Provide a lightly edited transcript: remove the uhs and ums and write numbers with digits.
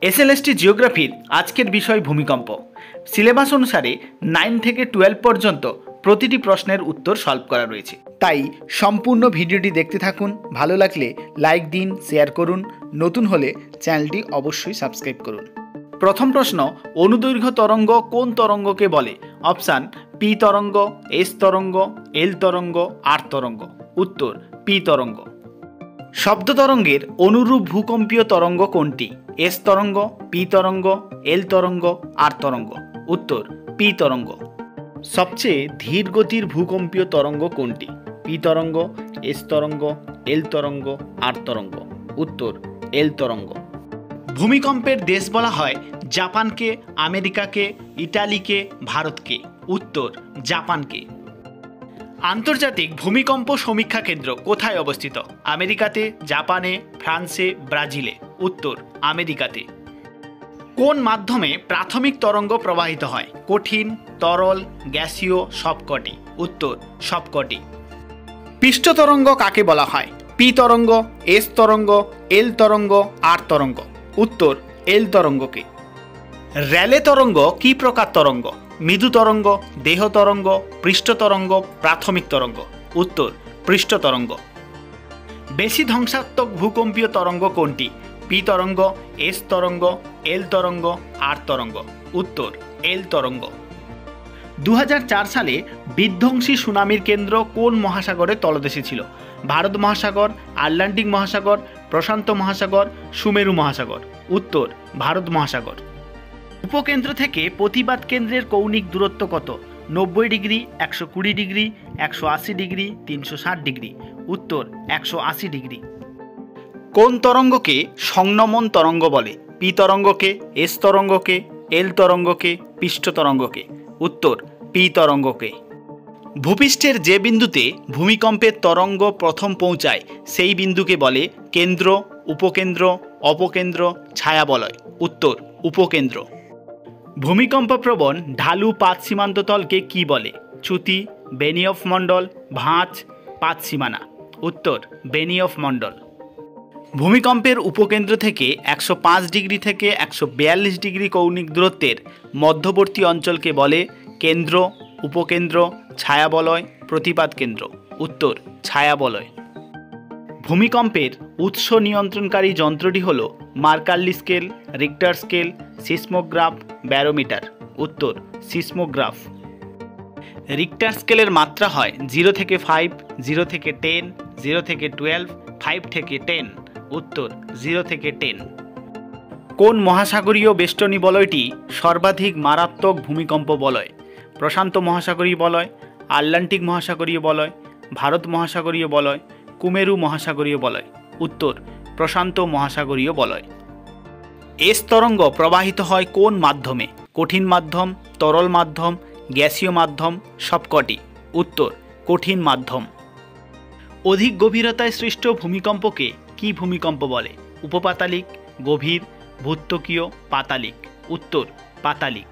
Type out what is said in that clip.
SLST জিওগ্রাফির আজকের বিষয় ভূমিকম্প। সিলেবাস অনুসারে 9 থেকে 12 পর্যন্ত প্রতিটি প্রশ্নের উত্তর সলভ করা রয়েছে, তাই সম্পূর্ণ ভিডিওটি দেখতে থাকুন। ভালো লাগলে লাইক দিন, শেয়ার করুন, নতুন হলে চ্যানেলটি অবশ্যই সাবস্ক্রাইব করুন। প্রথম প্রশ্ন, অনুদৈর্ঘ্য তরঙ্গ কোন তরঙ্গকে বলে? অপশান পি তরঙ্গ, এস তরঙ্গ, এল তরঙ্গ, আর তরঙ্গ। উত্তর পি তরঙ্গ। শব্দ তরঙ্গের অনুরূপ ভূকম্পীয় তরঙ্গ কোনটি? এস তরঙ্গ, পি তরঙ্গ, এল তরঙ্গ, আর তরঙ্গ। উত্তর পি তরঙ্গ। সবচেয়ে ধীর গতির ভূকম্পীয় তরঙ্গ কোনটি? পি তরঙ্গ, এস তরঙ্গ, এল তরঙ্গ, আর তরঙ্গ। উত্তর এল তরঙ্গ। ভূমিকম্পের দেশ বলা হয় জাপানকে, আমেরিকাকে, ইটালিকে, ভারতকে। উত্তর জাপানকে। আন্তর্জাতিক ভূমিকম্প সমীক্ষা কেন্দ্র কোথায় অবস্থিত? আমেরিকাতে, জাপানে, ফ্রান্সে, ব্রাজিলে। উত্তর আমেরিকাতে। কোন মাধ্যমে প্রাথমিক তরঙ্গ প্রবাহিত হয়? কঠিন, তরল, গ্যাসীয়, সবকটি। উত্তর সবকটি। পৃষ্ঠ তরঙ্গ কাকে বলা হয়? পি তরঙ্গ, এস তরঙ্গ, এল তরঙ্গ, আর তরঙ্গ। উত্তর এল তরঙ্গকে। র্যালে তরঙ্গ কি প্রকার তরঙ্গ? মৃদু তরঙ্গ, দেহ তরঙ্গ, পৃষ্ঠ তরঙ্গ, প্রাথমিক তরঙ্গ। উত্তর পৃষ্ঠ তরঙ্গ। বেশি ধ্বংসাত্মক ভূকম্পীয় তরঙ্গ কোনটি? পি তরঙ্গ, এস তরঙ্গ, এল তরঙ্গ, আর তরঙ্গ। উত্তর এল তরঙ্গ। 2004 সালে বিধ্বংসী সুনামির কেন্দ্র কোন মহাসাগরের তলদেশে ছিল? ভারত মহাসাগর, আটলান্টিক মহাসাগর, প্রশান্ত মহাসাগর, সুমেরু মহাসাগর। উত্তর ভারত মহাসাগর। উপকেন্দ্র থেকে প্রতিবাদ কেন্দ্রের কৌণিক দূরত্ব কত? 90 ডিগ্রি, 120 ডিগ্রি, 180 ডিগ্রি, 360 ডিগ্রি। উত্তর 180 ডিগ্রি। কোন তরঙ্গকে সংনমন তরঙ্গ বলে? পি তরঙ্গকে, এস তরঙ্গকে, এল তরঙ্গকে, পৃষ্ঠ তরঙ্গকে। উত্তর পি তরঙ্গকে। ভূপৃষ্ঠের যে বিন্দুতে ভূমিকম্পের তরঙ্গ প্রথম পৌঁছায় সেই বিন্দুকে বলে কেন্দ্র, উপকেন্দ্র, অপকেন্দ্র, ছায়াবলয়। উত্তর উপকেন্দ্র। ভূমিকম্পপ্রবণ ঢালু পাত সীমান্ততলকে কি বলে? চ্যুতি, বেনিয়ফ মণ্ডল, ভাঁজ, পাত সীমানা। উত্তর বেনিয়ফ মণ্ডল। ভূমিকম্পের উপকেন্দ্র থেকে 105 ডিগ্রি থেকে 142 ডিগ্রি কৌণিক দূরত্বের মধ্যবর্তী অঞ্চলকে বলে কেন্দ্র, উপকেন্দ্র, ছায়াবলয়, প্রতিপাদ কেন্দ্র। উত্তর ছায়াবলয়। ভূমিকম্পের উৎস নিয়ন্ত্রণকারী যন্ত্রটি হল Mercalli scale, Richter scale, seismograph, barometer. উত্তর সিসমোগ্রাফ। রিক্টার স্কেলের মাত্রা হয় 0 থেকে 5, 0 থেকে 10, 0 থেকে 12, 5 থেকে 10। উত্তর 0 থেকে 10। কোন মহাসাগরীয় বেষ্টনী বলয়টি সর্বাধিক মারাত্মক ভূমিকম্প বলয়? প্রশান্ত মহাসাগরীয় বলয়, আটলান্টিক মহাসাগরীয় বলয়, ভারত মহাসাগরীয় বলয়, কুমেরু মহাসাগরীয় বলয়। উত্তর প্রশান্ত মহাসাগরীয় বলয়। এস তরঙ্গ প্রবাহিত হয় কোন মাধ্যমে? কঠিন মাধ্যম, তরল মাধ্যম, গ্যাসীয় মাধ্যম, সবকটি। উত্তর কঠিন মাধ্যম। অধিক গভীরতায় সৃষ্ট ভূমিকম্পকে কি ভূমিকম্প বলে? উপপাতালিক, গভীর, ভূত্বকীয়, পাতালিক। উত্তর পাতালিক।